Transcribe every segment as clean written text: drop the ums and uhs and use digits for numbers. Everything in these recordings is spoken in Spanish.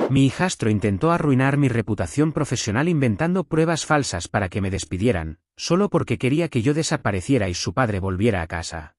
Mi hijastro intentó arruinar mi reputación profesional inventando pruebas falsas para que me despidieran, solo porque quería que yo desapareciera y su padre volviera a casa.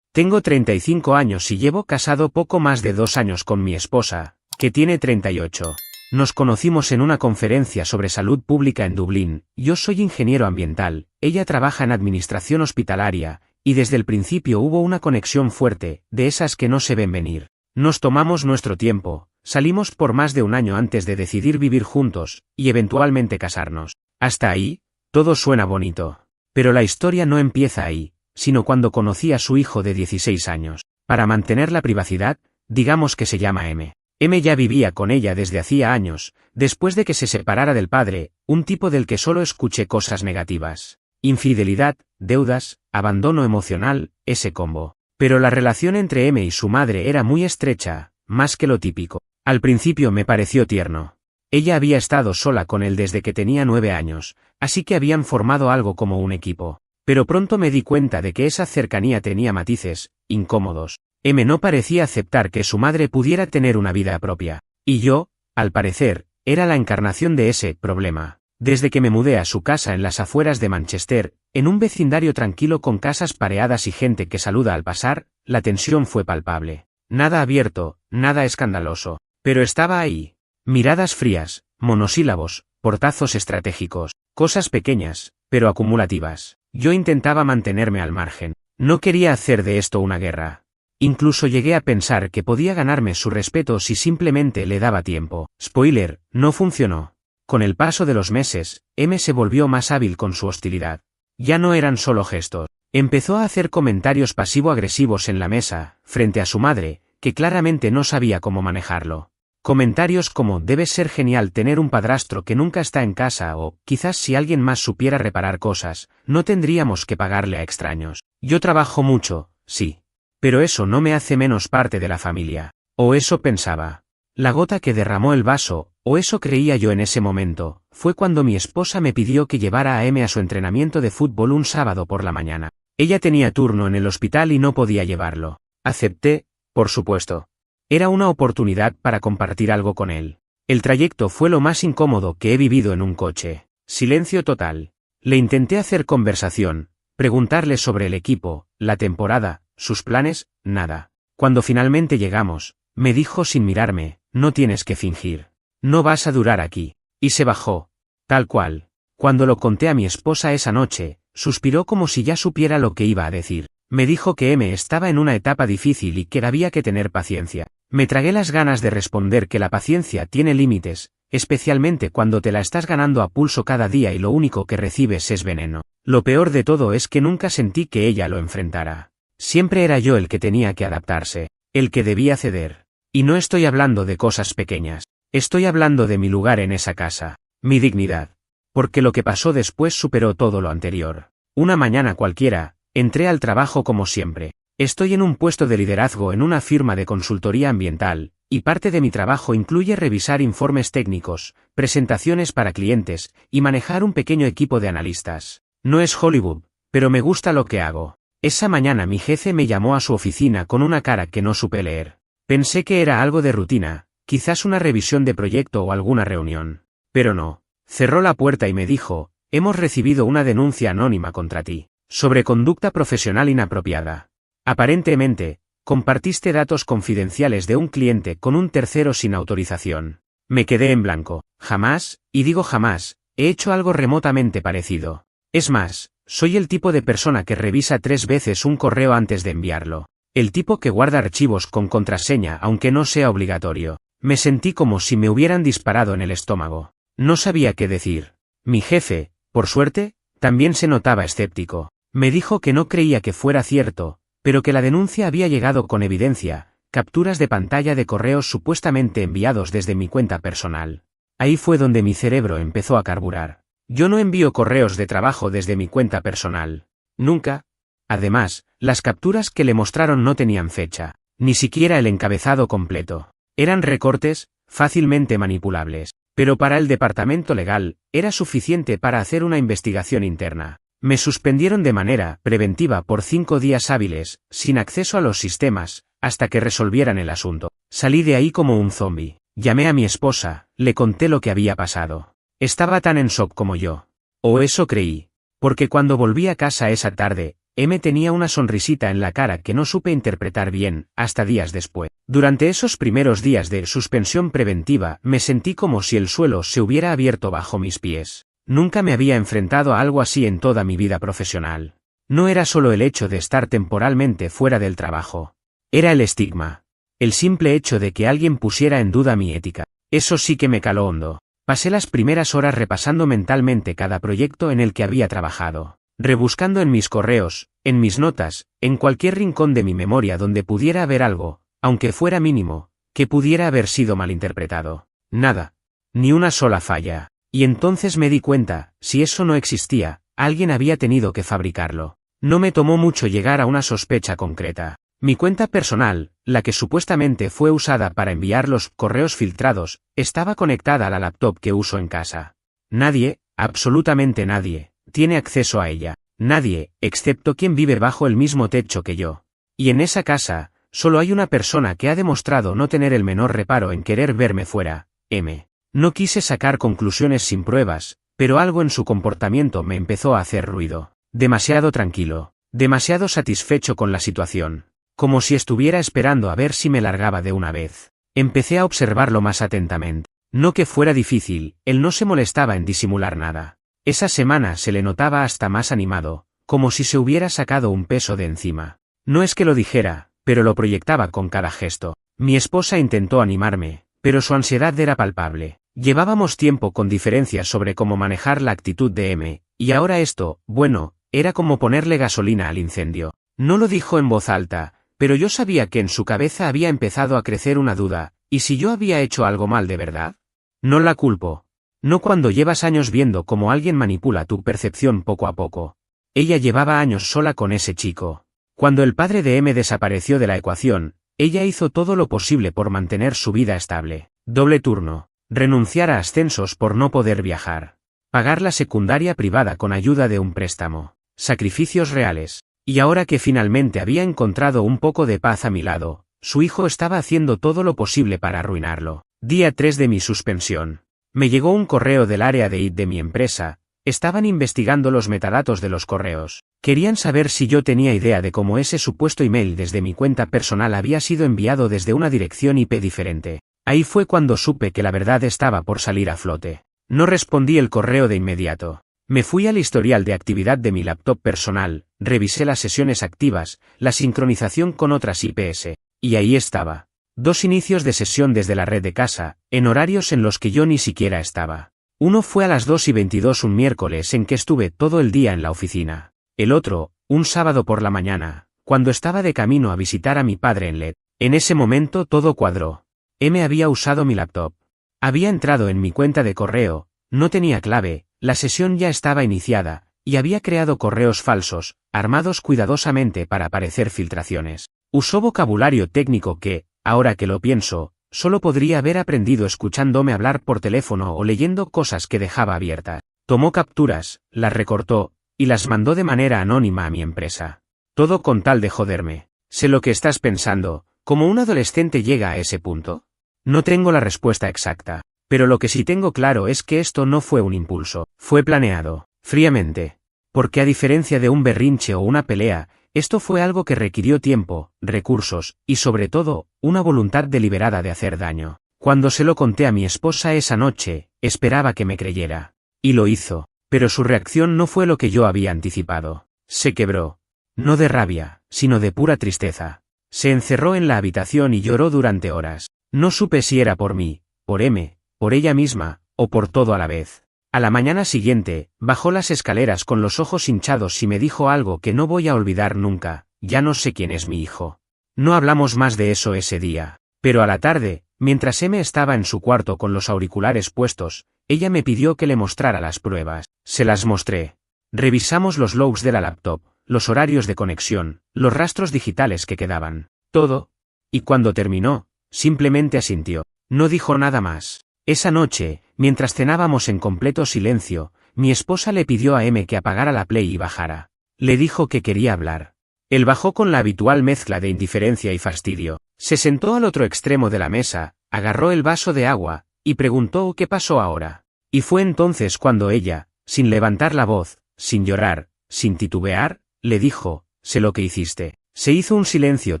Tengo 35 años y llevo casado poco más de 2 años con mi esposa, que tiene 38. Nos conocimos en una conferencia sobre salud pública en Dublín. Yo soy ingeniero ambiental, ella trabaja en administración hospitalaria, y desde el principio hubo una conexión fuerte, de esas que no se ven venir. Nos tomamos nuestro tiempo, salimos por más de un año antes de decidir vivir juntos, y eventualmente casarnos. Hasta ahí, todo suena bonito. Pero la historia no empieza ahí, sino cuando conocí a su hijo de 16 años. Para mantener la privacidad, digamos que se llama M. M ya vivía con ella desde hacía años, después de que se separara del padre, un tipo del que solo escuché cosas negativas. Infidelidad, deudas, abandono emocional, ese combo. Pero la relación entre M y su madre era muy estrecha, más que lo típico. Al principio me pareció tierno. Ella había estado sola con él desde que tenía 9 años, así que habían formado algo como un equipo. Pero pronto me di cuenta de que esa cercanía tenía matices incómodos. M no parecía aceptar que su madre pudiera tener una vida propia. Y yo, al parecer, era la encarnación de ese problema. Desde que me mudé a su casa en las afueras de Manchester, en un vecindario tranquilo con casas pareadas y gente que saluda al pasar, la tensión fue palpable. Nada abierto, nada escandaloso. Pero estaba ahí. Miradas frías, monosílabos, portazos estratégicos, cosas pequeñas, pero acumulativas. Yo intentaba mantenerme al margen. No quería hacer de esto una guerra. Incluso llegué a pensar que podía ganarme su respeto si simplemente le daba tiempo. Spoiler, no funcionó. Con el paso de los meses, M se volvió más hábil con su hostilidad. Ya no eran solo gestos. Empezó a hacer comentarios pasivo-agresivos en la mesa, frente a su madre, que claramente no sabía cómo manejarlo. Comentarios como debe ser genial tener un padrastro que nunca está en casa o quizás si alguien más supiera reparar cosas, no tendríamos que pagarle a extraños. Yo trabajo mucho, sí. Pero eso no me hace menos parte de la familia. O eso pensaba. La gota que derramó el vaso, o eso creía yo en ese momento, fue cuando mi esposa me pidió que llevara a M a su entrenamiento de fútbol un sábado por la mañana. Ella tenía turno en el hospital y no podía llevarlo. Acepté, por supuesto. Era una oportunidad para compartir algo con él. El trayecto fue lo más incómodo que he vivido en un coche. Silencio total. Le intenté hacer conversación, preguntarle sobre el equipo, la temporada, sus planes, nada. Cuando finalmente llegamos, me dijo sin mirarme, no tienes que fingir. No vas a durar aquí. Y se bajó. Tal cual. Cuando lo conté a mi esposa esa noche, suspiró como si ya supiera lo que iba a decir. Me dijo que M estaba en una etapa difícil y que había que tener paciencia. Me tragué las ganas de responder que la paciencia tiene límites, especialmente cuando te la estás ganando a pulso cada día y lo único que recibes es veneno. Lo peor de todo es que nunca sentí que ella lo enfrentara. Siempre era yo el que tenía que adaptarse, el que debía ceder. Y no estoy hablando de cosas pequeñas. Estoy hablando de mi lugar en esa casa, mi dignidad. Porque lo que pasó después superó todo lo anterior. Una mañana cualquiera, entré al trabajo como siempre. Estoy en un puesto de liderazgo en una firma de consultoría ambiental, y parte de mi trabajo incluye revisar informes técnicos, presentaciones para clientes, y manejar un pequeño equipo de analistas. No es Hollywood, pero me gusta lo que hago. Esa mañana mi jefe me llamó a su oficina con una cara que no supe leer. Pensé que era algo de rutina, quizás una revisión de proyecto o alguna reunión. Pero no. Cerró la puerta y me dijo, hemos recibido una denuncia anónima contra ti, sobre conducta profesional inapropiada. Aparentemente, compartiste datos confidenciales de un cliente con un tercero sin autorización. Me quedé en blanco. Jamás, y digo jamás, he hecho algo remotamente parecido. Es más, soy el tipo de persona que revisa 3 veces un correo antes de enviarlo. El tipo que guarda archivos con contraseña aunque no sea obligatorio. Me sentí como si me hubieran disparado en el estómago. No sabía qué decir. Mi jefe, por suerte, también se notaba escéptico. Me dijo que no creía que fuera cierto, pero que la denuncia había llegado con evidencia, capturas de pantalla de correos supuestamente enviados desde mi cuenta personal. Ahí fue donde mi cerebro empezó a carburar. Yo no envío correos de trabajo desde mi cuenta personal. Nunca. Además, las capturas que le mostraron no tenían fecha, ni siquiera el encabezado completo. Eran recortes, fácilmente manipulables. Pero para el departamento legal, era suficiente para hacer una investigación interna. Me suspendieron de manera preventiva por 5 días hábiles, sin acceso a los sistemas, hasta que resolvieran el asunto. Salí de ahí como un zombi. Llamé a mi esposa, le conté lo que había pasado. Estaba tan en shock como yo. O eso creí. Porque cuando volví a casa esa tarde, M tenía una sonrisita en la cara que no supe interpretar bien, hasta días después. Durante esos primeros días de suspensión preventiva, me sentí como si el suelo se hubiera abierto bajo mis pies. Nunca me había enfrentado a algo así en toda mi vida profesional. No era solo el hecho de estar temporalmente fuera del trabajo. Era el estigma. El simple hecho de que alguien pusiera en duda mi ética. Eso sí que me caló hondo. Pasé las primeras horas repasando mentalmente cada proyecto en el que había trabajado, rebuscando en mis correos, en mis notas, en cualquier rincón de mi memoria donde pudiera haber algo, aunque fuera mínimo, que pudiera haber sido malinterpretado. Nada. Ni una sola falla. Y entonces me di cuenta, si eso no existía, alguien había tenido que fabricarlo. No me tomó mucho llegar a una sospecha concreta. Mi cuenta personal, la que supuestamente fue usada para enviar los correos filtrados, estaba conectada a la laptop que uso en casa. Nadie, absolutamente nadie, tiene acceso a ella. Nadie, excepto quien vive bajo el mismo techo que yo. Y en esa casa, solo hay una persona que ha demostrado no tener el menor reparo en querer verme fuera, M. No quise sacar conclusiones sin pruebas, pero algo en su comportamiento me empezó a hacer ruido. Demasiado tranquilo, demasiado satisfecho con la situación. Como si estuviera esperando a ver si me largaba de una vez. Empecé a observarlo más atentamente. No que fuera difícil, él no se molestaba en disimular nada. Esa semana se le notaba hasta más animado, como si se hubiera sacado un peso de encima. No es que lo dijera, pero lo proyectaba con cada gesto. Mi esposa intentó animarme, pero su ansiedad era palpable. Llevábamos tiempo con diferencias sobre cómo manejar la actitud de M, y ahora esto, bueno, era como ponerle gasolina al incendio. No lo dijo en voz alta, pero yo sabía que en su cabeza había empezado a crecer una duda, ¿y si yo había hecho algo mal de verdad? No la culpo. No cuando llevas años viendo cómo alguien manipula tu percepción poco a poco. Ella llevaba años sola con ese chico. Cuando el padre de M desapareció de la ecuación, ella hizo todo lo posible por mantener su vida estable. Doble turno. Renunciar a ascensos por no poder viajar. Pagar la secundaria privada con ayuda de un préstamo. Sacrificios reales. Y ahora que finalmente había encontrado un poco de paz a mi lado, su hijo estaba haciendo todo lo posible para arruinarlo. Día 3 de mi suspensión. Me llegó un correo del área de IT de mi empresa. Estaban investigando los metadatos de los correos. Querían saber si yo tenía idea de cómo ese supuesto email desde mi cuenta personal había sido enviado desde una dirección IP diferente. Ahí fue cuando supe que la verdad estaba por salir a flote. No respondí el correo de inmediato. Me fui al historial de actividad de mi laptop personal, revisé las sesiones activas, la sincronización con otras IPs, y ahí estaba. 2 inicios de sesión desde la red de casa, en horarios en los que yo ni siquiera estaba. Uno fue a las 2:22 un miércoles en que estuve todo el día en la oficina. El otro, un sábado por la mañana, cuando estaba de camino a visitar a mi padre en LED. En ese momento todo cuadró. M había usado mi laptop. Había entrado en mi cuenta de correo, no tenía clave. La sesión ya estaba iniciada, y había creado correos falsos, armados cuidadosamente para parecer filtraciones. Usó vocabulario técnico que, ahora que lo pienso, solo podría haber aprendido escuchándome hablar por teléfono o leyendo cosas que dejaba abiertas. Tomó capturas, las recortó, y las mandó de manera anónima a mi empresa. Todo con tal de joderme. Sé lo que estás pensando, ¿cómo un adolescente llega a ese punto? No tengo la respuesta exacta. Pero lo que sí tengo claro es que esto no fue un impulso, fue planeado, fríamente. Porque a diferencia de un berrinche o una pelea, esto fue algo que requirió tiempo, recursos, y sobre todo, una voluntad deliberada de hacer daño. Cuando se lo conté a mi esposa esa noche, esperaba que me creyera. Y lo hizo, pero su reacción no fue lo que yo había anticipado. Se quebró. No de rabia, sino de pura tristeza. Se encerró en la habitación y lloró durante horas. No supe si era por mí, por M, por ella misma, o por todo a la vez. A la mañana siguiente, bajó las escaleras con los ojos hinchados y me dijo algo que no voy a olvidar nunca: ya no sé quién es mi hijo. No hablamos más de eso ese día. Pero a la tarde, mientras M estaba en su cuarto con los auriculares puestos, ella me pidió que le mostrara las pruebas. Se las mostré. Revisamos los logs de la laptop, los horarios de conexión, los rastros digitales que quedaban. Todo. Y cuando terminó, simplemente asintió. No dijo nada más. Esa noche, mientras cenábamos en completo silencio, mi esposa le pidió a M que apagara la Play y bajara. Le dijo que quería hablar. Él bajó con la habitual mezcla de indiferencia y fastidio. Se sentó al otro extremo de la mesa, agarró el vaso de agua, y preguntó qué pasó ahora. Y fue entonces cuando ella, sin levantar la voz, sin llorar, sin titubear, le dijo, sé lo que hiciste. Se hizo un silencio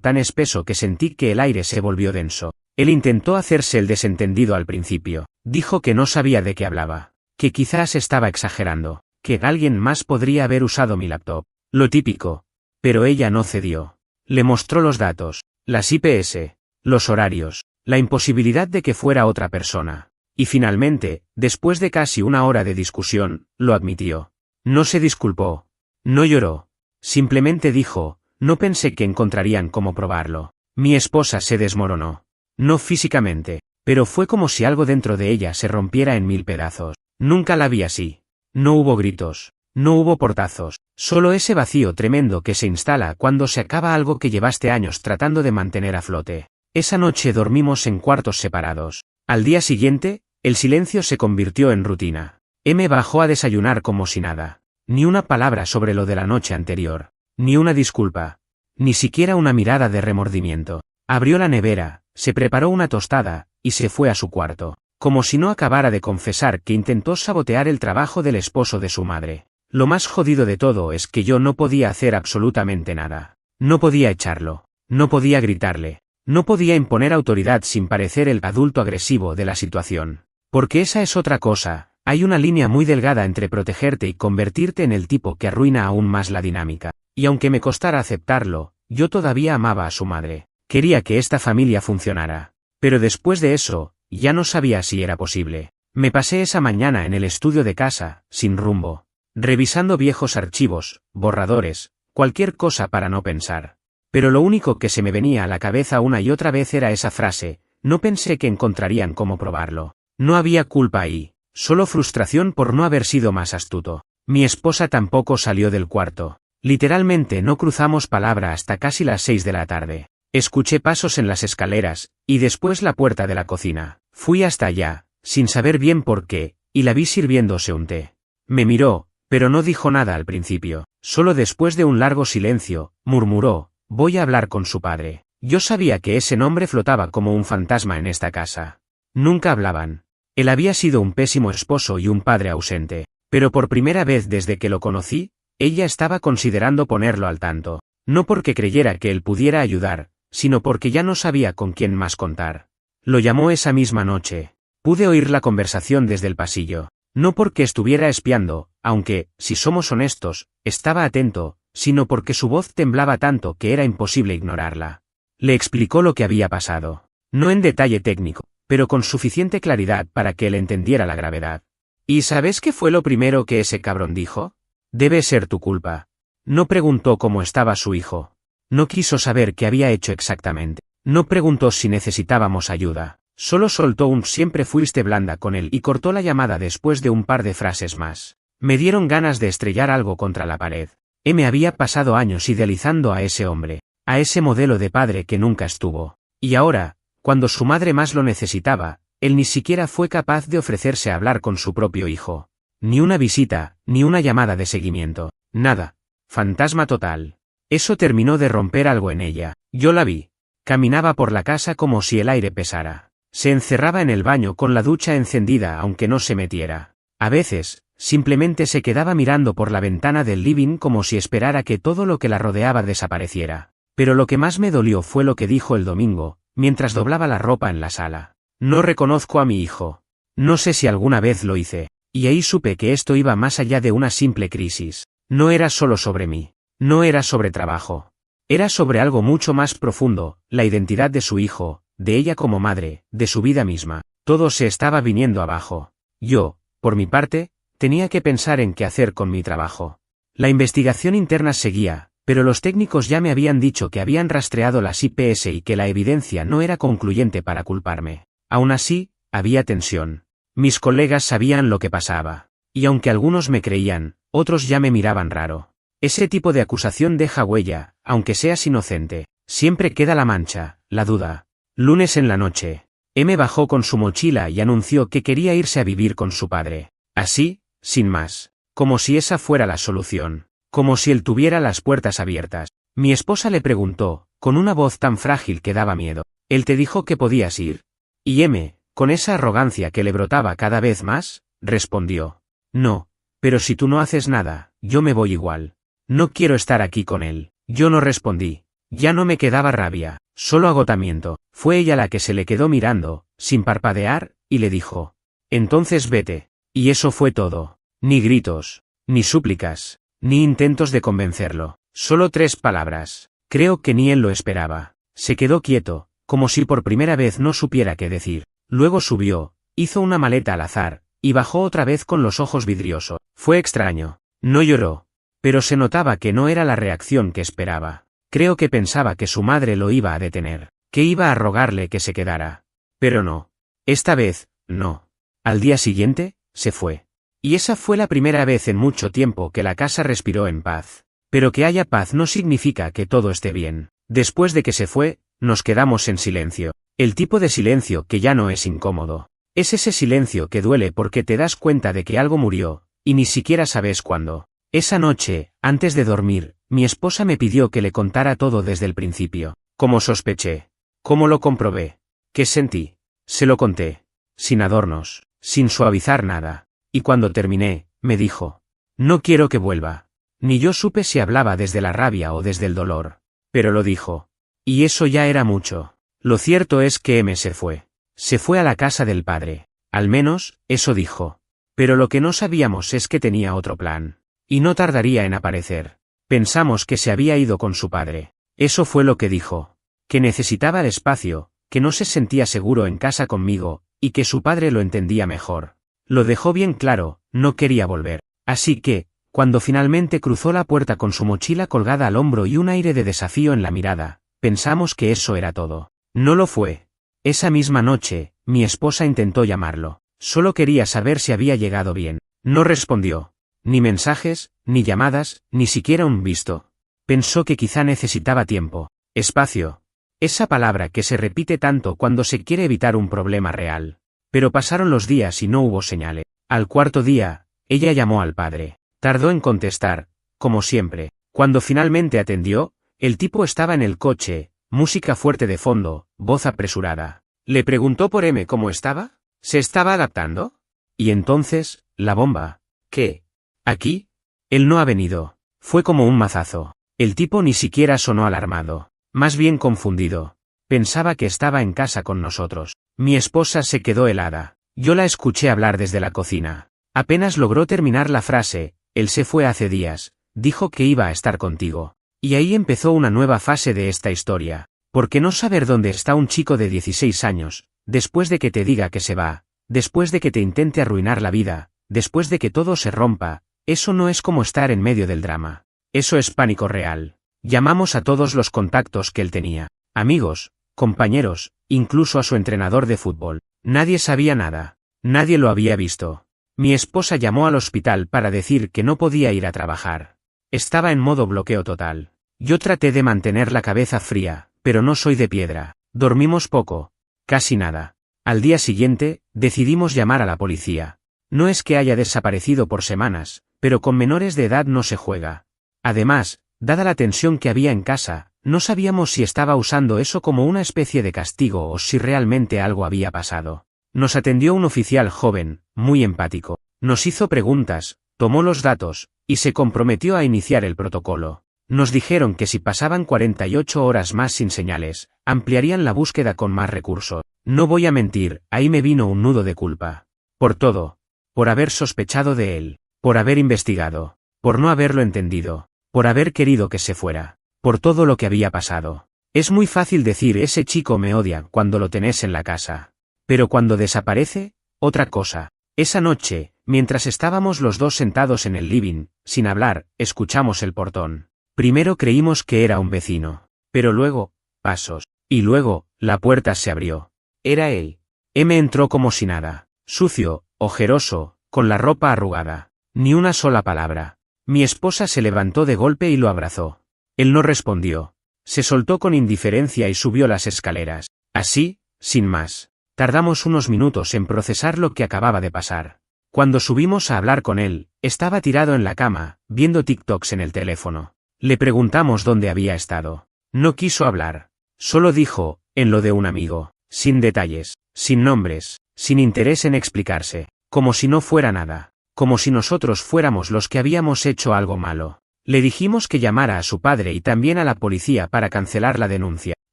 tan espeso que sentí que el aire se volvió denso. Él intentó hacerse el desentendido al principio. Dijo que no sabía de qué hablaba, que quizás estaba exagerando, que alguien más podría haber usado mi laptop. Lo típico. Pero ella no cedió. Le mostró los datos, las IPs, los horarios, la imposibilidad de que fuera otra persona. Y finalmente, después de casi una hora de discusión, lo admitió. No se disculpó. No lloró. Simplemente dijo, no pensé que encontrarían cómo probarlo. Mi esposa se desmoronó. No físicamente, pero fue como si algo dentro de ella se rompiera en 1000 pedazos. Nunca la vi así. No hubo gritos. No hubo portazos. Solo ese vacío tremendo que se instala cuando se acaba algo que llevaste años tratando de mantener a flote. Esa noche dormimos en cuartos separados. Al día siguiente, el silencio se convirtió en rutina. M bajó a desayunar como si nada. Ni una palabra sobre lo de la noche anterior. Ni una disculpa. Ni siquiera una mirada de remordimiento. Abrió la nevera, se preparó una tostada, y se fue a su cuarto. Como si no acabara de confesar que intentó sabotear el trabajo del esposo de su madre. Lo más jodido de todo es que yo no podía hacer absolutamente nada. No podía echarlo. No podía gritarle. No podía imponer autoridad sin parecer el adulto agresivo de la situación. Porque esa es otra cosa, hay una línea muy delgada entre protegerte y convertirte en el tipo que arruina aún más la dinámica. Y aunque me costara aceptarlo, yo todavía amaba a su madre. Quería que esta familia funcionara. Pero después de eso, ya no sabía si era posible. Me pasé esa mañana en el estudio de casa, sin rumbo. Revisando viejos archivos, borradores, cualquier cosa para no pensar. Pero lo único que se me venía a la cabeza una y otra vez era esa frase, no pensé que encontrarían cómo probarlo. No había culpa ahí, solo frustración por no haber sido más astuto. Mi esposa tampoco salió del cuarto. Literalmente no cruzamos palabra hasta casi las 6 de la tarde. Escuché pasos en las escaleras, y después la puerta de la cocina. Fui hasta allá, sin saber bien por qué, y la vi sirviéndose un té. Me miró, pero no dijo nada al principio. Solo después de un largo silencio, murmuró, voy a hablar con su padre. Yo sabía que ese nombre flotaba como un fantasma en esta casa. Nunca hablaban. Él había sido un pésimo esposo y un padre ausente. Pero por primera vez desde que lo conocí, ella estaba considerando ponerlo al tanto. No porque creyera que él pudiera ayudar, sino porque ya no sabía con quién más contar. Lo llamó esa misma noche. Pude oír la conversación desde el pasillo. No porque estuviera espiando, aunque, si somos honestos, estaba atento, sino porque su voz temblaba tanto que era imposible ignorarla. Le explicó lo que había pasado. No en detalle técnico, pero con suficiente claridad para que él entendiera la gravedad. ¿Y sabes qué fue lo primero que ese cabrón dijo? Debe ser tu culpa. No preguntó cómo estaba su hijo. No quiso saber qué había hecho exactamente. No preguntó si necesitábamos ayuda. Solo soltó un siempre fuiste blanda con él y cortó la llamada después de un par de frases más. Me dieron ganas de estrellar algo contra la pared. Me había pasado años idealizando a ese hombre, a ese modelo de padre que nunca estuvo. Y ahora, cuando su madre más lo necesitaba, él ni siquiera fue capaz de ofrecerse a hablar con su propio hijo. Ni una visita, ni una llamada de seguimiento. Nada. Fantasma total. Eso terminó de romper algo en ella. Yo la vi. Caminaba por la casa como si el aire pesara. Se encerraba en el baño con la ducha encendida aunque no se metiera. A veces, simplemente se quedaba mirando por la ventana del living como si esperara que todo lo que la rodeaba desapareciera. Pero lo que más me dolió fue lo que dijo el domingo, mientras doblaba la ropa en la sala. No reconozco a mi hijo. No sé si alguna vez lo hice. Y ahí supe que esto iba más allá de una simple crisis. No era solo sobre mí. No era sobre trabajo. Era sobre algo mucho más profundo, la identidad de su hijo, de ella como madre, de su vida misma. Todo se estaba viniendo abajo. Yo, por mi parte, tenía que pensar en qué hacer con mi trabajo. La investigación interna seguía, pero los técnicos ya me habían dicho que habían rastreado las IPs y que la evidencia no era concluyente para culparme. Aún así, había tensión. Mis colegas sabían lo que pasaba. Y aunque algunos me creían, otros ya me miraban raro. Ese tipo de acusación deja huella, aunque seas inocente. Siempre queda la mancha, la duda. Lunes en la noche. M bajó con su mochila y anunció que quería irse a vivir con su padre. Así, sin más. Como si esa fuera la solución. Como si él tuviera las puertas abiertas. Mi esposa le preguntó, con una voz tan frágil que daba miedo. ¿Él te dijo que podías ir? Y M, con esa arrogancia que le brotaba cada vez más, respondió. No, pero si tú no haces nada, yo me voy igual. No quiero estar aquí con él. Yo no respondí. Ya no me quedaba rabia, solo agotamiento. Fue ella la que se le quedó mirando, sin parpadear, y le dijo. Entonces vete. Y eso fue todo. Ni gritos, ni súplicas, ni intentos de convencerlo. Solo 3 palabras. Creo que ni él lo esperaba. Se quedó quieto, como si por primera vez no supiera qué decir. Luego subió, hizo una maleta al azar, y bajó otra vez con los ojos vidriosos. Fue extraño. No lloró. Pero se notaba que no era la reacción que esperaba. Creo que pensaba que su madre lo iba a detener, que iba a rogarle que se quedara. Pero no. Esta vez, no. Al día siguiente, se fue. Y esa fue la primera vez en mucho tiempo que la casa respiró en paz. Pero que haya paz no significa que todo esté bien. Después de que se fue, nos quedamos en silencio. El tipo de silencio que ya no es incómodo. Es ese silencio que duele porque te das cuenta de que algo murió, y ni siquiera sabes cuándo. Esa noche, antes de dormir, mi esposa me pidió que le contara todo desde el principio. Cómo sospeché. Cómo lo comprobé. ¿Qué sentí? Se lo conté. Sin adornos, sin suavizar nada. Y cuando terminé, me dijo. No quiero que vuelva. Ni yo supe si hablaba desde la rabia o desde el dolor. Pero lo dijo. Y eso ya era mucho. Lo cierto es que M se fue. Se fue a la casa del padre. Al menos, eso dijo. Pero lo que no sabíamos es que tenía otro plan. Y no tardaría en aparecer. Pensamos que se había ido con su padre. Eso fue lo que dijo. Que necesitaba el espacio, que no se sentía seguro en casa conmigo, y que su padre lo entendía mejor. Lo dejó bien claro, no quería volver. Así que, cuando finalmente cruzó la puerta con su mochila colgada al hombro y un aire de desafío en la mirada, pensamos que eso era todo. No lo fue. Esa misma noche, mi esposa intentó llamarlo. Solo quería saber si había llegado bien. No respondió. Ni mensajes, ni llamadas, ni siquiera un visto. Pensó que quizá necesitaba tiempo. Espacio. Esa palabra que se repite tanto cuando se quiere evitar un problema real. Pero pasaron los días y no hubo señales. Al 4.º día, ella llamó al padre. Tardó en contestar, como siempre. Cuando finalmente atendió, el tipo estaba en el coche, música fuerte de fondo, voz apresurada. Le preguntó por M cómo estaba. ¿Se estaba adaptando? Y entonces, la bomba. ¿Qué? ¿Aquí? Él no ha venido. Fue como un mazazo. El tipo ni siquiera sonó alarmado. Más bien confundido. Pensaba que estaba en casa con nosotros. Mi esposa se quedó helada. Yo la escuché hablar desde la cocina. Apenas logró terminar la frase. Él se fue hace días. Dijo que iba a estar contigo. Y ahí empezó una nueva fase de esta historia. Porque no saber dónde está un chico de 16 años, después de que te diga que se va, después de que te intente arruinar la vida, después de que todo se rompa, eso no es como estar en medio del drama. Eso es pánico real. Llamamos a todos los contactos que él tenía. Amigos, compañeros, incluso a su entrenador de fútbol. Nadie sabía nada. Nadie lo había visto. Mi esposa llamó al hospital para decir que no podía ir a trabajar. Estaba en modo bloqueo total. Yo traté de mantener la cabeza fría, pero no soy de piedra. Dormimos poco. Casi nada. Al día siguiente, decidimos llamar a la policía. No es que haya desaparecido por semanas, pero con menores de edad no se juega. Además, dada la tensión que había en casa, no sabíamos si estaba usando eso como una especie de castigo o si realmente algo había pasado. Nos atendió un oficial joven, muy empático. Nos hizo preguntas, tomó los datos, y se comprometió a iniciar el protocolo. Nos dijeron que si pasaban 48 horas más sin señales, ampliarían la búsqueda con más recursos. No voy a mentir, ahí me vino un nudo de culpa. Por todo. Por haber sospechado de él. Por haber investigado. Por no haberlo entendido. Por haber querido que se fuera. Por todo lo que había pasado. Es muy fácil decir ese chico me odia cuando lo tenés en la casa. Pero cuando desaparece, otra cosa. Esa noche, mientras estábamos los dos sentados en el living, sin hablar, escuchamos el portón. Primero creímos que era un vecino. Pero luego, pasos. Y luego, la puerta se abrió. Era él. M entró como si nada. Sucio, ojeroso, con la ropa arrugada. Ni una sola palabra. Mi esposa se levantó de golpe y lo abrazó. Él no respondió. Se soltó con indiferencia y subió las escaleras. Así, sin más. Tardamos unos minutos en procesar lo que acababa de pasar. Cuando subimos a hablar con él, estaba tirado en la cama, viendo TikToks en el teléfono. Le preguntamos dónde había estado. No quiso hablar. Solo dijo, en lo de un amigo. Sin detalles. sin nombres, sin interés en explicarse, como si no fuera nada, como si nosotros fuéramos los que habíamos hecho algo malo. Le dijimos que llamara a su padre y también a la policía para cancelar la denuncia.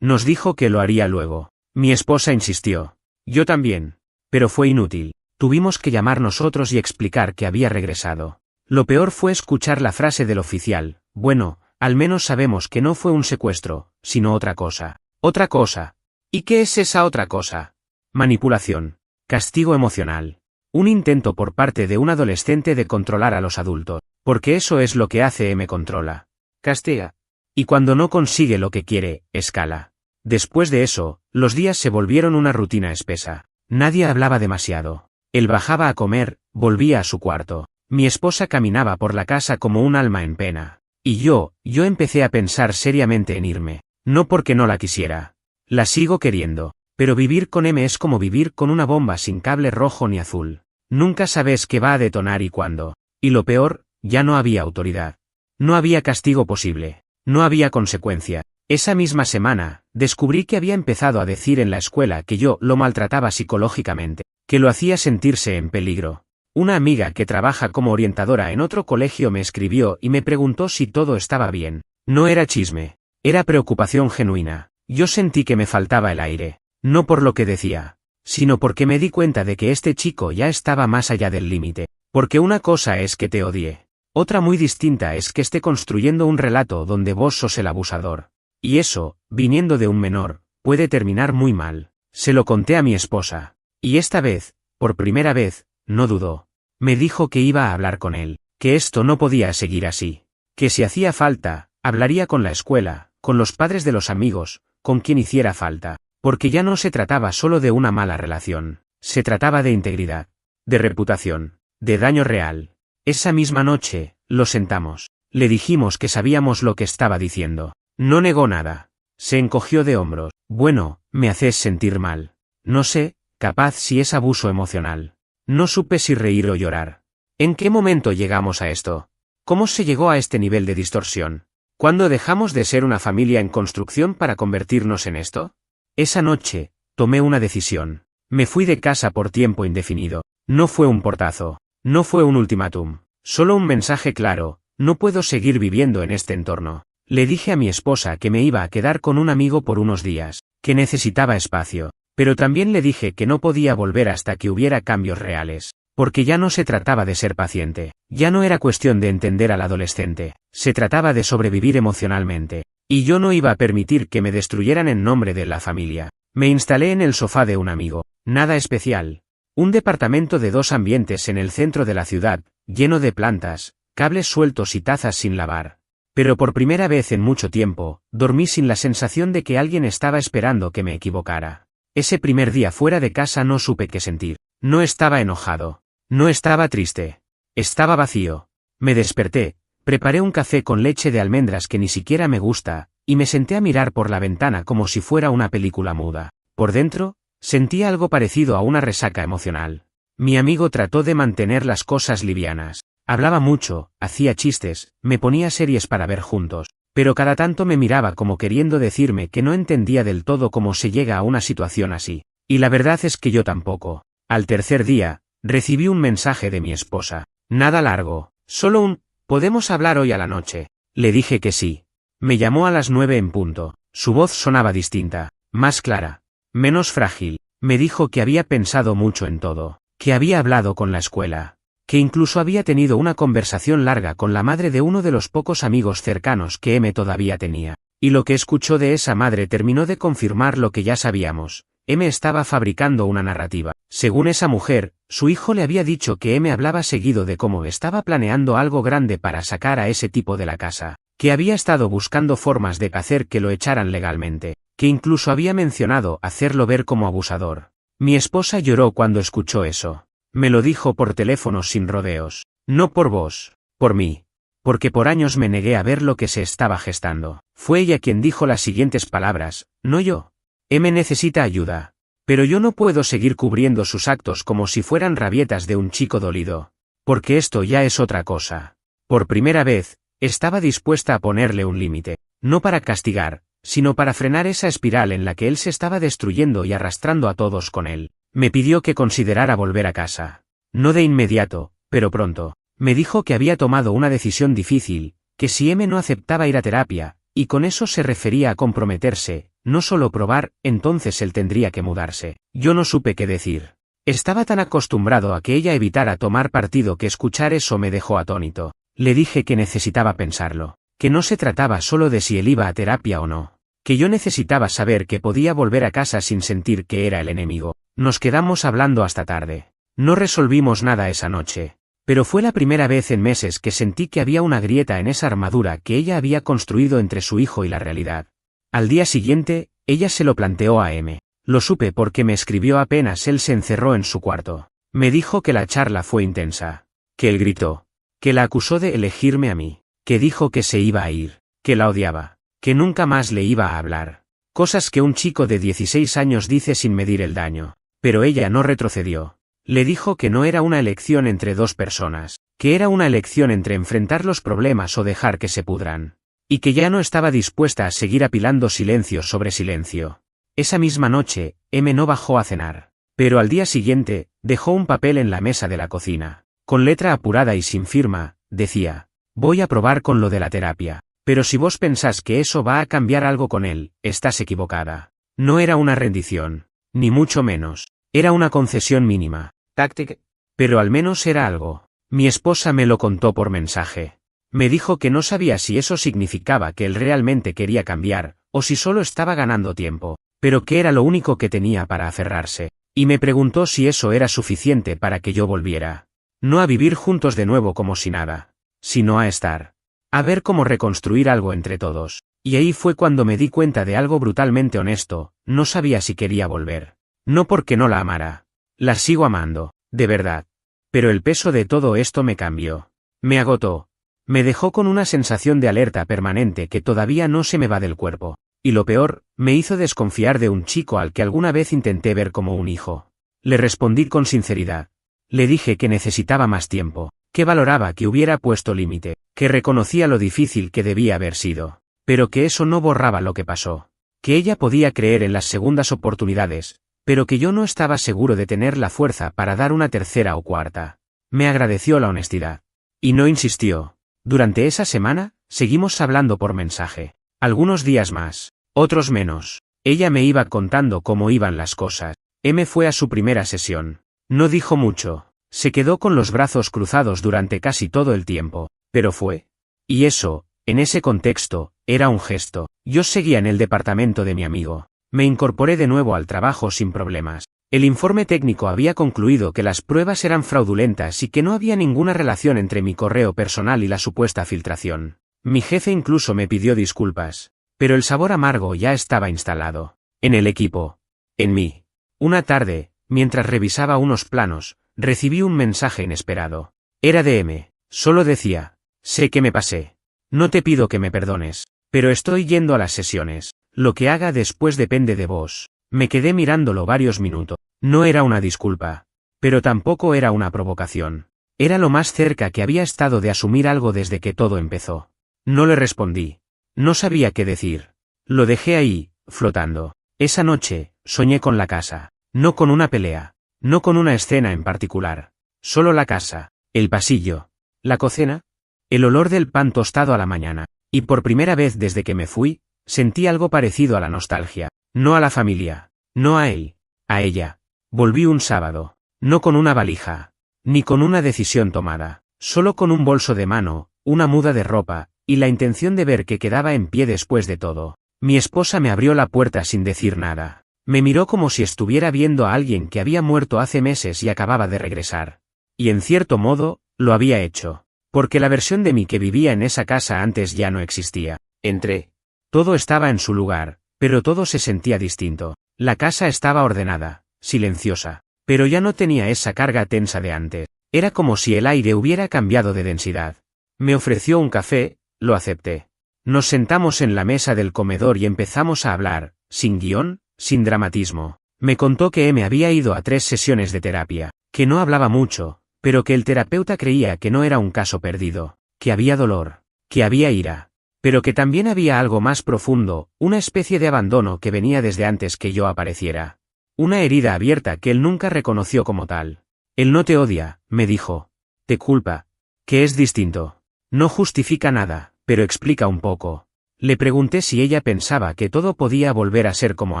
Nos dijo que lo haría luego. Mi esposa insistió. Yo también. Pero fue inútil. Tuvimos que llamar nosotros y explicar que había regresado. Lo peor fue escuchar la frase del oficial: bueno, al menos sabemos que no fue un secuestro, sino otra cosa. Otra cosa. ¿Y qué es esa otra cosa? Manipulación. Castigo emocional. Un intento por parte de un adolescente de controlar a los adultos, porque eso es lo que hace. Me controla. Castiga. Y cuando no consigue lo que quiere, escala. Después de eso, los días se volvieron una rutina espesa. Nadie hablaba demasiado. Él bajaba a comer, volvía a su cuarto. Mi esposa caminaba por la casa como un alma en pena. Y yo empecé a pensar seriamente en irme. No porque no la quisiera. La sigo queriendo. Pero vivir con M es como vivir con una bomba sin cable rojo ni azul. Nunca sabes qué va a detonar y cuándo. Y lo peor, ya no había autoridad. No había castigo posible. No había consecuencia. Esa misma semana, descubrí que había empezado a decir en la escuela que yo lo maltrataba psicológicamente, que lo hacía sentirse en peligro. Una amiga que trabaja como orientadora en otro colegio me escribió y me preguntó si todo estaba bien. No era chisme. Era preocupación genuina. Yo sentí que me faltaba el aire. No por lo que decía, sino porque me di cuenta de que este chico ya estaba más allá del límite. Porque una cosa es que te odie. Otra muy distinta es que esté construyendo un relato donde vos sos el abusador. Y eso, viniendo de un menor, puede terminar muy mal. Se lo conté a mi esposa. Y esta vez, por primera vez, no dudó. Me dijo que iba a hablar con él, que esto no podía seguir así. Que si hacía falta, hablaría con la escuela, con los padres de los amigos, con quien hiciera falta. Porque ya no se trataba solo de una mala relación. Se trataba de integridad, de reputación, de daño real. Esa misma noche, lo sentamos. Le dijimos que sabíamos lo que estaba diciendo. No negó nada. Se encogió de hombros. Bueno, me haces sentir mal. No sé, capaz si es abuso emocional. No supe si reír o llorar. ¿En qué momento llegamos a esto? ¿Cómo se llegó a este nivel de distorsión? ¿Cuándo dejamos de ser una familia en construcción para convertirnos en esto? Esa noche, tomé una decisión. Me fui de casa por tiempo indefinido. No fue un portazo. No fue un ultimátum. Solo un mensaje claro: no puedo seguir viviendo en este entorno. Le dije a mi esposa que me iba a quedar con un amigo por unos días, que necesitaba espacio. Pero también le dije que no podía volver hasta que hubiera cambios reales. Porque ya no se trataba de ser paciente. Ya no era cuestión de entender al adolescente. Se trataba de sobrevivir emocionalmente. Y yo no iba a permitir que me destruyeran en nombre de la familia. Me instalé en el sofá de un amigo. Nada especial. Un departamento de 2 ambientes en el centro de la ciudad, lleno de plantas, cables sueltos y tazas sin lavar. Pero por primera vez en mucho tiempo, dormí sin la sensación de que alguien estaba esperando que me equivocara. Ese primer día fuera de casa no supe qué sentir. No estaba enojado. No estaba triste. Estaba vacío. Me desperté. Preparé un café con leche de almendras que ni siquiera me gusta, y me senté a mirar por la ventana como si fuera una película muda. Por dentro, sentía algo parecido a una resaca emocional. Mi amigo trató de mantener las cosas livianas. Hablaba mucho, hacía chistes, me ponía series para ver juntos, pero cada tanto me miraba como queriendo decirme que no entendía del todo cómo se llega a una situación así. Y la verdad es que yo tampoco. Al tercer día, recibí un mensaje de mi esposa. Nada largo, solo un: ¿podemos hablar hoy a la noche? Le dije que sí. Me llamó a las 9 en punto. Su voz sonaba distinta, más clara, menos frágil. Me dijo que había pensado mucho en todo, que había hablado con la escuela, que incluso había tenido una conversación larga con la madre de uno de los pocos amigos cercanos que M todavía tenía. Y lo que escuchó de esa madre terminó de confirmar lo que ya sabíamos. M estaba fabricando una narrativa. Según esa mujer, su hijo le había dicho que M hablaba seguido de cómo estaba planeando algo grande para sacar a ese tipo de la casa, que había estado buscando formas de hacer que lo echaran legalmente, que incluso había mencionado hacerlo ver como abusador. Mi esposa lloró cuando escuchó eso. Me lo dijo por teléfono sin rodeos. No por vos, por mí. Porque por años me negué a ver lo que se estaba gestando. Fue ella quien dijo las siguientes palabras, no yo. M necesita ayuda. Pero yo no puedo seguir cubriendo sus actos como si fueran rabietas de un chico dolido. Porque esto ya es otra cosa. Por primera vez, estaba dispuesta a ponerle un límite. No para castigar, sino para frenar esa espiral en la que él se estaba destruyendo y arrastrando a todos con él. Me pidió que considerara volver a casa. No de inmediato, pero pronto. Me dijo que había tomado una decisión difícil, que si M no aceptaba ir a terapia, y con eso se refería a comprometerse, no solo probar, entonces él tendría que mudarse. Yo no supe qué decir. Estaba tan acostumbrado a que ella evitara tomar partido que escuchar eso me dejó atónito. Le dije que necesitaba pensarlo, que no se trataba solo de si él iba a terapia o no, que yo necesitaba saber que podía volver a casa sin sentir que era el enemigo. Nos quedamos hablando hasta tarde. No resolvimos nada esa noche, pero fue la primera vez en meses que sentí que había una grieta en esa armadura que ella había construido entre su hijo y la realidad. Al día siguiente, ella se lo planteó a M. Lo supe porque me escribió apenas él se encerró en su cuarto. Me dijo que la charla fue intensa, que él gritó, que la acusó de elegirme a mí, que dijo que se iba a ir, que la odiaba, que nunca más le iba a hablar. Cosas que un chico de 16 años dice sin medir el daño. Pero ella no retrocedió. Le dijo que no era una elección entre dos personas, que era una elección entre enfrentar los problemas o dejar que se pudran. Y que ya no estaba dispuesta a seguir apilando silencio sobre silencio. Esa misma noche, M no bajó a cenar. Pero al día siguiente, dejó un papel en la mesa de la cocina. Con letra apurada y sin firma, decía: voy a probar con lo de la terapia. Pero si vos pensás que eso va a cambiar algo con él, estás equivocada. No era una rendición. Ni mucho menos. Era una concesión mínima. Táctica. Pero al menos era algo. Mi esposa me lo contó por mensaje. Me dijo que no sabía si eso significaba que él realmente quería cambiar, o si solo estaba ganando tiempo, pero que era lo único que tenía para aferrarse. Y me preguntó si eso era suficiente para que yo volviera. No a vivir juntos de nuevo como si nada, sino a estar. A ver cómo reconstruir algo entre todos. Y ahí fue cuando me di cuenta de algo brutalmente honesto, no sabía si quería volver. No porque no la amara. La sigo amando, de verdad. Pero el peso de todo esto me cambió. Me agotó. Me dejó con una sensación de alerta permanente que todavía no se me va del cuerpo. Y lo peor, me hizo desconfiar de un chico al que alguna vez intenté ver como un hijo. Le respondí con sinceridad. Le dije que necesitaba más tiempo, que valoraba que hubiera puesto límite, que reconocía lo difícil que debía haber sido, pero que eso no borraba lo que pasó. Que ella podía creer en las segundas oportunidades, pero que yo no estaba seguro de tener la fuerza para dar una tercera o cuarta. Me agradeció la honestidad. Y no insistió. Durante esa semana, seguimos hablando por mensaje. Algunos días más, otros menos. Ella me iba contando cómo iban las cosas. M fue a su primera sesión. No dijo mucho. Se quedó con los brazos cruzados durante casi todo el tiempo, pero fue. Y eso, en ese contexto, era un gesto. Yo seguía en el departamento de mi amigo. Me incorporé de nuevo al trabajo sin problemas. El informe técnico había concluido que las pruebas eran fraudulentas y que no había ninguna relación entre mi correo personal y la supuesta filtración. Mi jefe incluso me pidió disculpas. Pero el sabor amargo ya estaba instalado. En el equipo. En mí. Una tarde, mientras revisaba unos planos, recibí un mensaje inesperado. Era de M. Solo decía: sé que me pasé. No te pido que me perdones, pero estoy yendo a las sesiones. Lo que haga después depende de vos. Me quedé mirándolo varios minutos. No era una disculpa. Pero tampoco era una provocación. Era lo más cerca que había estado de asumir algo desde que todo empezó. No le respondí. No sabía qué decir. Lo dejé ahí, flotando. Esa noche, soñé con la casa. No con una pelea. No con una escena en particular. Solo la casa, el pasillo, la cocina, el olor del pan tostado a la mañana. Y por primera vez desde que me fui, sentí algo parecido a la nostalgia. No a la familia. No a él. A ella. Volví un sábado. No con una valija. Ni con una decisión tomada. Solo con un bolso de mano, una muda de ropa, y la intención de ver que quedaba en pie después de todo. Mi esposa me abrió la puerta sin decir nada. Me miró como si estuviera viendo a alguien que había muerto hace meses y acababa de regresar. Y en cierto modo, lo había hecho. Porque la versión de mí que vivía en esa casa antes ya no existía. Entré. Todo estaba en su lugar, pero todo se sentía distinto. La casa estaba ordenada, silenciosa, pero ya no tenía esa carga tensa de antes. Era como si el aire hubiera cambiado de densidad. Me ofreció un café, lo acepté. Nos sentamos en la mesa del comedor y empezamos a hablar, sin guión, sin dramatismo. Me contó que M había ido a 3 sesiones de terapia, que no hablaba mucho, pero que el terapeuta creía que no era un caso perdido, que había dolor, que había ira, Pero que también había algo más profundo, una especie de abandono que venía desde antes que yo apareciera. Una herida abierta que él nunca reconoció como tal. Él no te odia, me dijo. Te culpa. Que es distinto. No justifica nada, pero explica un poco. Le pregunté si ella pensaba que todo podía volver a ser como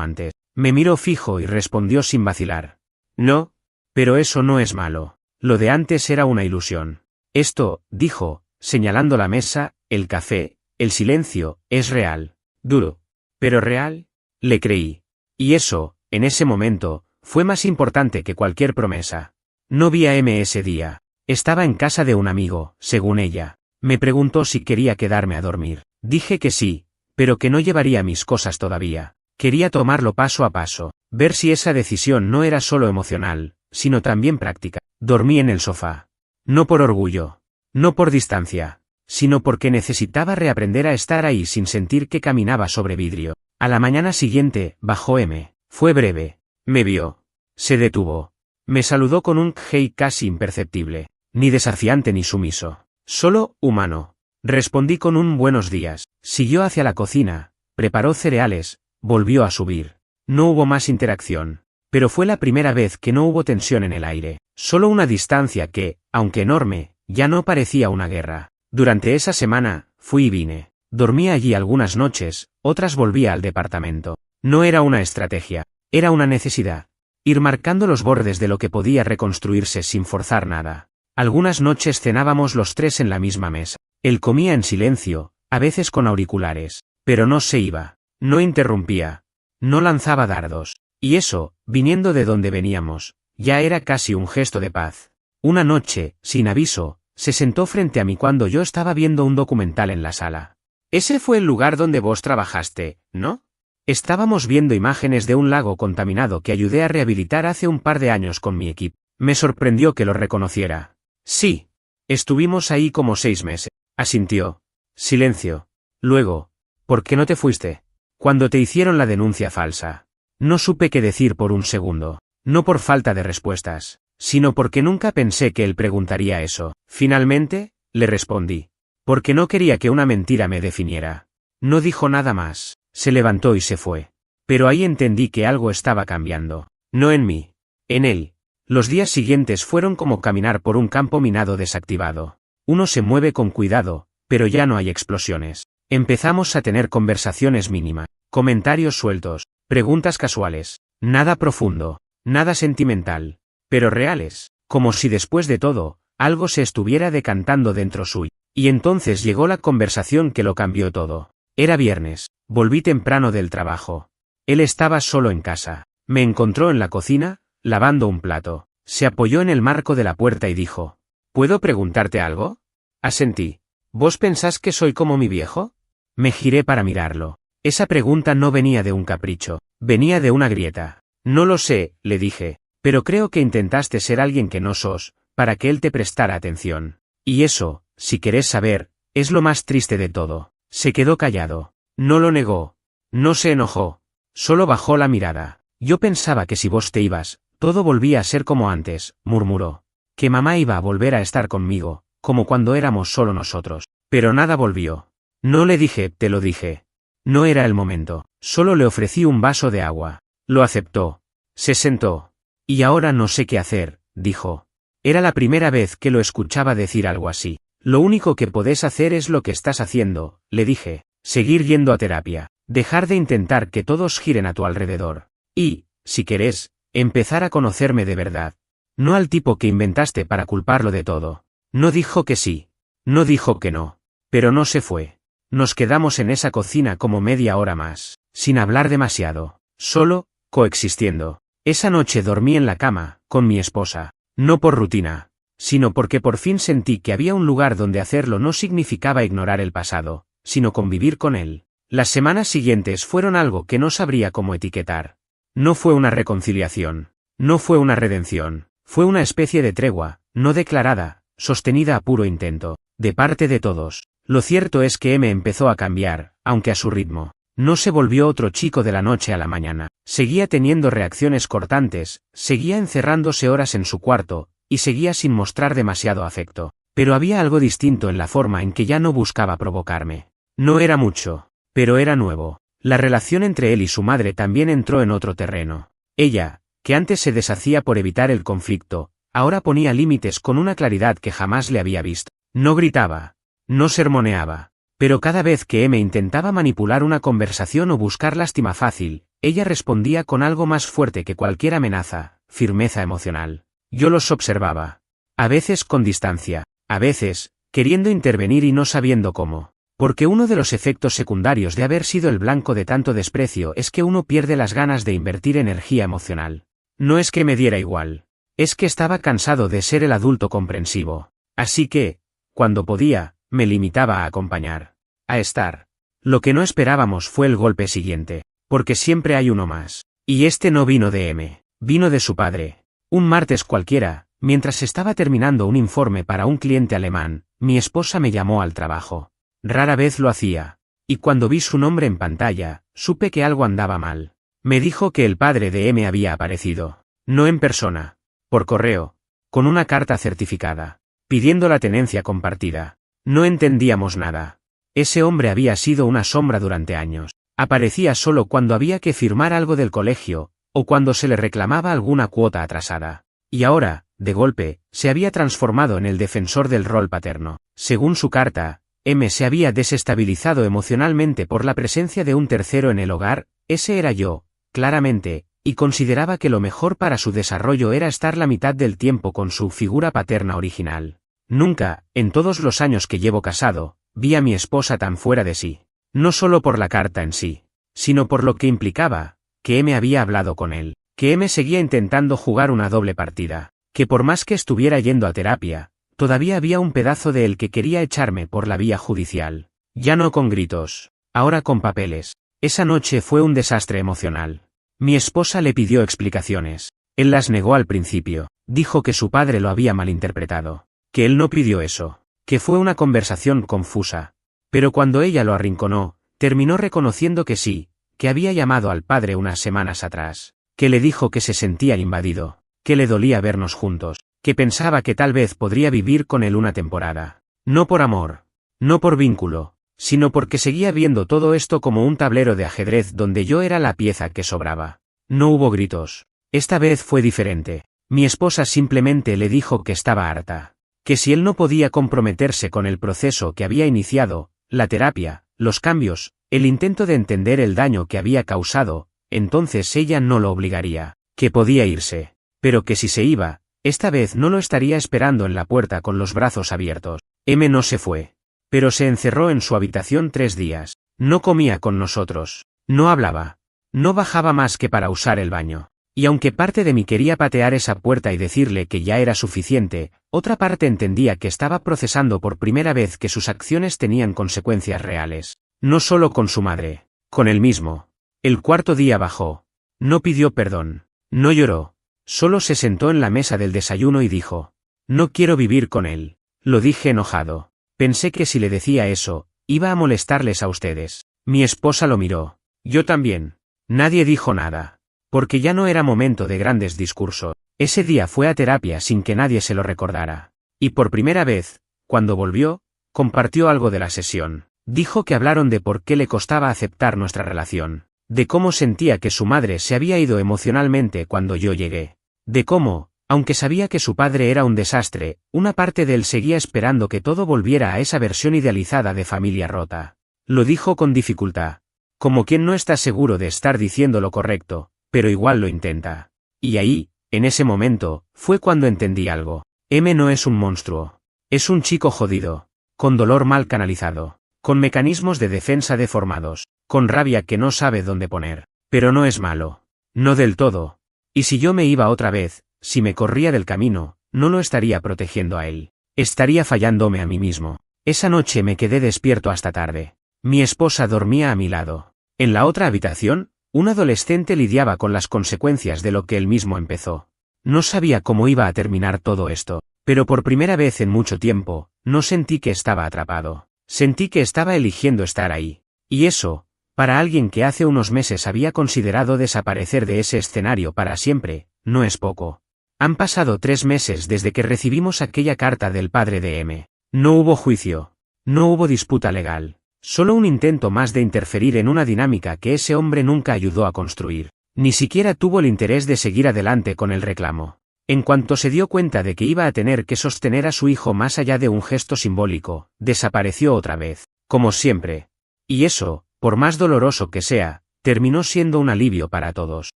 antes. Me miró fijo y respondió sin vacilar. No, pero eso no es malo. Lo de antes era una ilusión. Esto, dijo, señalando la mesa, el café, el silencio, es real. Duro. ¿Pero real? Le creí. Y eso, en ese momento, fue más importante que cualquier promesa. No vi a M ese día. Estaba en casa de un amigo, según ella. Me preguntó si quería quedarme a dormir. Dije que sí, pero que no llevaría mis cosas todavía. Quería tomarlo paso a paso, ver si esa decisión no era solo emocional, sino también práctica. Dormí en el sofá. No por orgullo. No por distancia. Sino porque necesitaba reaprender a estar ahí sin sentir que caminaba sobre vidrio. A la mañana siguiente, bajó M. Fue breve. Me vio. Se detuvo. Me saludó con un hey casi imperceptible. Ni desafiante ni sumiso. Solo, humano. Respondí con un buenos días. Siguió hacia la cocina, preparó cereales, volvió a subir. No hubo más interacción. Pero fue la primera vez que no hubo tensión en el aire. Solo una distancia que, aunque enorme, ya no parecía una guerra. Durante esa semana, fui y vine. Dormía allí algunas noches, otras volvía al departamento. No era una estrategia, era una necesidad. Ir marcando los bordes de lo que podía reconstruirse sin forzar nada. Algunas noches cenábamos los tres en la misma mesa. Él comía en silencio, a veces con auriculares, pero no se iba, no interrumpía, no lanzaba dardos. Y eso, viniendo de donde veníamos, ya era casi un gesto de paz. Una noche, sin aviso, se sentó frente a mí cuando yo estaba viendo un documental en la sala. Ese fue el lugar donde vos trabajaste, ¿no? Estábamos viendo imágenes de un lago contaminado que ayudé a rehabilitar hace un par de años con mi equipo. Me sorprendió que lo reconociera. Sí. Estuvimos ahí como 6 meses. Asintió. Silencio. Luego, ¿por qué no te fuiste? Cuando te hicieron la denuncia falsa. No supe qué decir por un segundo. No por falta de respuestas, sino porque nunca pensé que él preguntaría eso. Finalmente, le respondí. Porque no quería que una mentira me definiera. No dijo nada más. Se levantó y se fue. Pero ahí entendí que algo estaba cambiando. No en mí. En él. Los días siguientes fueron como caminar por un campo minado desactivado. Uno se mueve con cuidado, pero ya no hay explosiones. Empezamos a tener conversaciones mínimas, comentarios sueltos, preguntas casuales. Nada profundo, nada sentimental, pero reales, como si después de todo, algo se estuviera decantando dentro suyo. Y entonces llegó la conversación que lo cambió todo. Era viernes, volví temprano del trabajo. Él estaba solo en casa. Me encontró en la cocina, lavando un plato. Se apoyó en el marco de la puerta y dijo: ¿Puedo preguntarte algo? Asentí. ¿Vos pensás que soy como mi viejo? Me giré para mirarlo. Esa pregunta no venía de un capricho, venía de una grieta. No lo sé, le dije, pero creo que intentaste ser alguien que no sos, para que él te prestara atención. Y eso, si querés saber, es lo más triste de todo. Se quedó callado. No lo negó. No se enojó. Solo bajó la mirada. Yo pensaba que si vos te ibas, todo volvía a ser como antes, murmuró. Que mamá iba a volver a estar conmigo, como cuando éramos solo nosotros. Pero nada volvió. No le dije, te lo dije. No era el momento. Solo le ofrecí un vaso de agua. Lo aceptó. Se sentó. Y ahora no sé qué hacer, dijo. Era la primera vez que lo escuchaba decir algo así. Lo único que podés hacer es lo que estás haciendo, le dije. Seguir yendo a terapia. Dejar de intentar que todos giren a tu alrededor. Y, si querés, empezar a conocerme de verdad. No al tipo que inventaste para culparlo de todo. No dijo que sí. No dijo que no. Pero no se fue. Nos quedamos en esa cocina como media hora más, sin hablar demasiado. Solo, coexistiendo. Esa noche dormí en la cama, con mi esposa. No por rutina, sino porque por fin sentí que había un lugar donde hacerlo no significaba ignorar el pasado, sino convivir con él. Las semanas siguientes fueron algo que no sabría cómo etiquetar. No fue una reconciliación. No fue una redención. Fue una especie de tregua, no declarada, sostenida a puro intento, de parte de todos. Lo cierto es que M empezó a cambiar, aunque a su ritmo. No se volvió otro chico de la noche a la mañana. Seguía teniendo reacciones cortantes, seguía encerrándose horas en su cuarto, y seguía sin mostrar demasiado afecto. Pero había algo distinto en la forma en que ya no buscaba provocarme. No era mucho, pero era nuevo. La relación entre él y su madre también entró en otro terreno. Ella, que antes se deshacía por evitar el conflicto, ahora ponía límites con una claridad que jamás le había visto. No gritaba, no sermoneaba, pero cada vez que M intentaba manipular una conversación o buscar lástima fácil, ella respondía con algo más fuerte que cualquier amenaza, firmeza emocional. Yo los observaba. A veces con distancia, a veces, queriendo intervenir y no sabiendo cómo. Porque uno de los efectos secundarios de haber sido el blanco de tanto desprecio es que uno pierde las ganas de invertir energía emocional. No es que me diera igual. Es que estaba cansado de ser el adulto comprensivo. Así que, cuando podía, me limitaba a acompañar. A estar. Lo que no esperábamos fue el golpe siguiente. Porque siempre hay uno más. Y este no vino de M. Vino de su padre. Un martes cualquiera, mientras estaba terminando un informe para un cliente alemán, mi esposa me llamó al trabajo. Rara vez lo hacía. Y cuando vi su nombre en pantalla, supe que algo andaba mal. Me dijo que el padre de M había aparecido. No en persona. Por correo. Con una carta certificada. Pidiendo la tenencia compartida. No entendíamos nada. Ese hombre había sido una sombra durante años. Aparecía solo cuando había que firmar algo del colegio, o cuando se le reclamaba alguna cuota atrasada. Y ahora, de golpe, se había transformado en el defensor del rol paterno. Según su carta, M se había desestabilizado emocionalmente por la presencia de un tercero en el hogar, ese era yo, claramente, y consideraba que lo mejor para su desarrollo era estar la mitad del tiempo con su figura paterna original. Nunca, en todos los años que llevo casado, vi a mi esposa tan fuera de sí. No solo por la carta en sí, sino por lo que implicaba, que M había hablado con él, que M seguía intentando jugar una doble partida, que por más que estuviera yendo a terapia, todavía había un pedazo de él que quería echarme por la vía judicial. Ya no con gritos, ahora con papeles. Esa noche fue un desastre emocional. Mi esposa le pidió explicaciones. Él las negó al principio. Dijo que su padre lo había malinterpretado. Que él no pidió eso. Que fue una conversación confusa. Pero cuando ella lo arrinconó, terminó reconociendo que sí, que había llamado al padre unas semanas atrás. Que le dijo que se sentía invadido. Que le dolía vernos juntos. Que pensaba que tal vez podría vivir con él una temporada. No por amor. No por vínculo. Sino porque seguía viendo todo esto como un tablero de ajedrez donde yo era la pieza que sobraba. No hubo gritos. Esta vez fue diferente. Mi esposa simplemente le dijo que estaba harta. Que si él no podía comprometerse con el proceso que había iniciado, la terapia, los cambios, el intento de entender el daño que había causado, entonces ella no lo obligaría. Que podía irse. Pero que si se iba, esta vez no lo estaría esperando en la puerta con los brazos abiertos. M no se fue. Pero se encerró en su habitación 3 días. No comía con nosotros. No hablaba. No bajaba más que para usar el baño. Y aunque parte de mí quería patear esa puerta y decirle que ya era suficiente, otra parte entendía que estaba procesando por primera vez que sus acciones tenían consecuencias reales. No solo con su madre. Con él mismo. El 4.º día bajó. No pidió perdón. No lloró. Solo se sentó en la mesa del desayuno y dijo: no quiero vivir con él. Lo dije enojado. Pensé que si le decía eso, iba a molestarles a ustedes. Mi esposa lo miró. Yo también. Nadie dijo nada. Porque ya no era momento de grandes discursos. Ese día fue a terapia sin que nadie se lo recordara. Y por primera vez, cuando volvió, compartió algo de la sesión. Dijo que hablaron de por qué le costaba aceptar nuestra relación. De cómo sentía que su madre se había ido emocionalmente cuando yo llegué. De cómo, aunque sabía que su padre era un desastre, una parte de él seguía esperando que todo volviera a esa versión idealizada de familia rota. Lo dijo con dificultad. Como quien no está seguro de estar diciendo lo correcto, pero igual lo intenta. Y ahí, en ese momento, fue cuando entendí algo. M no es un monstruo. Es un chico jodido. Con dolor mal canalizado. Con mecanismos de defensa deformados. Con rabia que no sabe dónde poner. Pero no es malo. No del todo. Y si yo me iba otra vez, si me corría del camino, no lo estaría protegiendo a él. Estaría fallándome a mí mismo. Esa noche me quedé despierto hasta tarde. Mi esposa dormía a mi lado. En la otra habitación, un adolescente lidiaba con las consecuencias de lo que él mismo empezó. No sabía cómo iba a terminar todo esto, pero por primera vez en mucho tiempo, no sentí que estaba atrapado. Sentí que estaba eligiendo estar ahí. Y eso, para alguien que hace unos meses había considerado desaparecer de ese escenario para siempre, no es poco. Han pasado 3 meses desde que recibimos aquella carta del padre de M. No hubo juicio. No hubo disputa legal. Solo un intento más de interferir en una dinámica que ese hombre nunca ayudó a construir. Ni siquiera tuvo el interés de seguir adelante con el reclamo. En cuanto se dio cuenta de que iba a tener que sostener a su hijo más allá de un gesto simbólico, desapareció otra vez, como siempre. Y eso, por más doloroso que sea, terminó siendo un alivio para todos.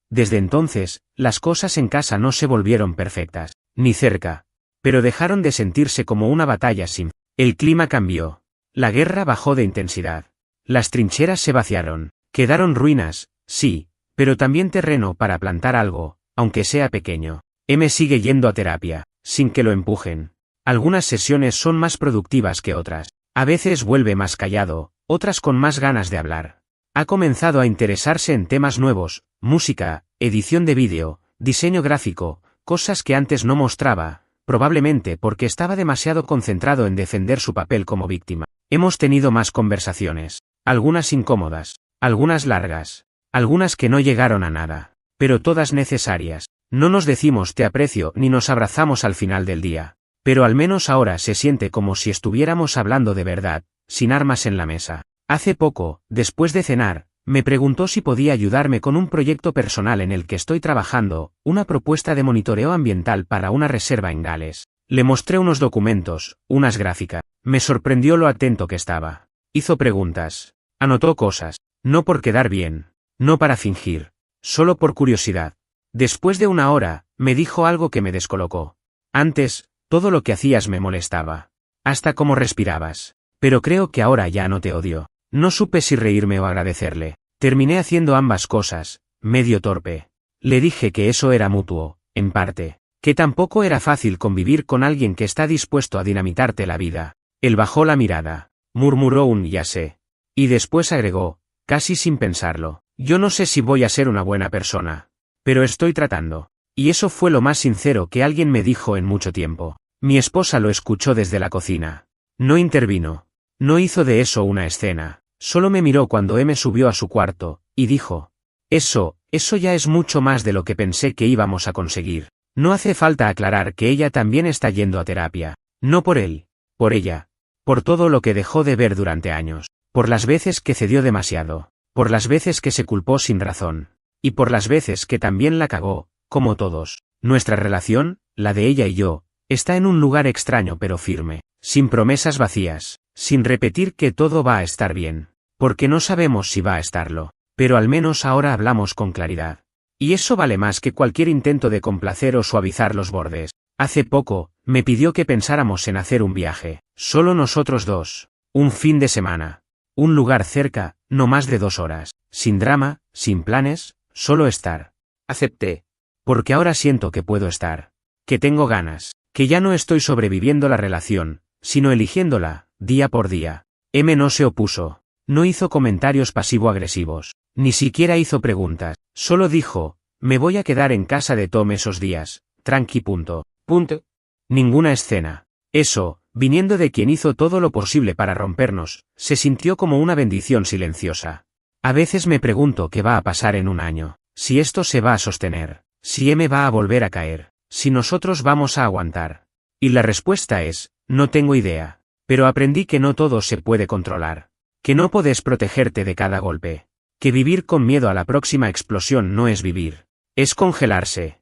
Desde entonces, las cosas en casa no se volvieron perfectas, ni cerca. Pero dejaron de sentirse como una batalla sin. El clima cambió. La guerra bajó de intensidad. Las trincheras se vaciaron. Quedaron ruinas, sí, pero también terreno para plantar algo, aunque sea pequeño. M sigue yendo a terapia, sin que lo empujen. Algunas sesiones son más productivas que otras. A veces vuelve más callado, otras con más ganas de hablar. Ha comenzado a interesarse en temas nuevos, música, edición de vídeo, diseño gráfico, cosas que antes no mostraba, probablemente porque estaba demasiado concentrado en defender su papel como víctima. Hemos tenido más conversaciones, algunas incómodas, algunas largas, algunas que no llegaron a nada, pero todas necesarias. No nos decimos te aprecio ni nos abrazamos al final del día, pero al menos ahora se siente como si estuviéramos hablando de verdad, sin armas en la mesa. Hace poco, después de cenar, me preguntó si podía ayudarme con un proyecto personal en el que estoy trabajando, una propuesta de monitoreo ambiental para una reserva en Gales. Le mostré unos documentos, unas gráficas. Me sorprendió lo atento que estaba. Hizo preguntas. Anotó cosas. No por quedar bien. No para fingir. Solo por curiosidad. Después de una hora, me dijo algo que me descolocó. Antes, todo lo que hacías me molestaba. Hasta cómo respirabas. Pero creo que ahora ya no te odio. No supe si reírme o agradecerle. Terminé haciendo ambas cosas, medio torpe. Le dije que eso era mutuo, en parte. Que tampoco era fácil convivir con alguien que está dispuesto a dinamitarte la vida. Él bajó la mirada. Murmuró un ya sé. Y después agregó, casi sin pensarlo. Yo no sé si voy a ser una buena persona. Pero estoy tratando. Y eso fue lo más sincero que alguien me dijo en mucho tiempo. Mi esposa lo escuchó desde la cocina. No intervino. No hizo de eso una escena. Solo me miró cuando M subió a su cuarto, y dijo. Eso ya es mucho más de lo que pensé que íbamos a conseguir. No hace falta aclarar que ella también está yendo a terapia. No por él. Por ella. Por todo lo que dejó de ver durante años. Por las veces que cedió demasiado. Por las veces que se culpó sin razón. Y por las veces que también la cagó, como todos. Nuestra relación, la de ella y yo, está en un lugar extraño pero firme. Sin promesas vacías. Sin repetir que todo va a estar bien. Porque no sabemos si va a estarlo. Pero al menos ahora hablamos con claridad. Y eso vale más que cualquier intento de complacer o suavizar los bordes. Hace poco, me pidió que pensáramos en hacer un viaje. Solo nosotros dos. Un fin de semana. Un lugar cerca, no más de 2 horas. Sin drama, sin planes, solo estar. Acepté. Porque ahora siento que puedo estar. Que tengo ganas. Que ya no estoy sobreviviendo la relación, sino eligiéndola, día por día. M no se opuso. No hizo comentarios pasivo-agresivos. Ni siquiera hizo preguntas. Solo dijo, me voy a quedar en casa de Tom esos días, tranqui. Punto. Ninguna escena. Eso, viniendo de quien hizo todo lo posible para rompernos, se sintió como una bendición silenciosa. A veces me pregunto qué va a pasar en un año. Si esto se va a sostener. Si M va a volver a caer. Si nosotros vamos a aguantar. Y la respuesta es, no tengo idea. Pero aprendí que no todo se puede controlar. Que no puedes protegerte de cada golpe. Que vivir con miedo a la próxima explosión no es vivir. Es congelarse.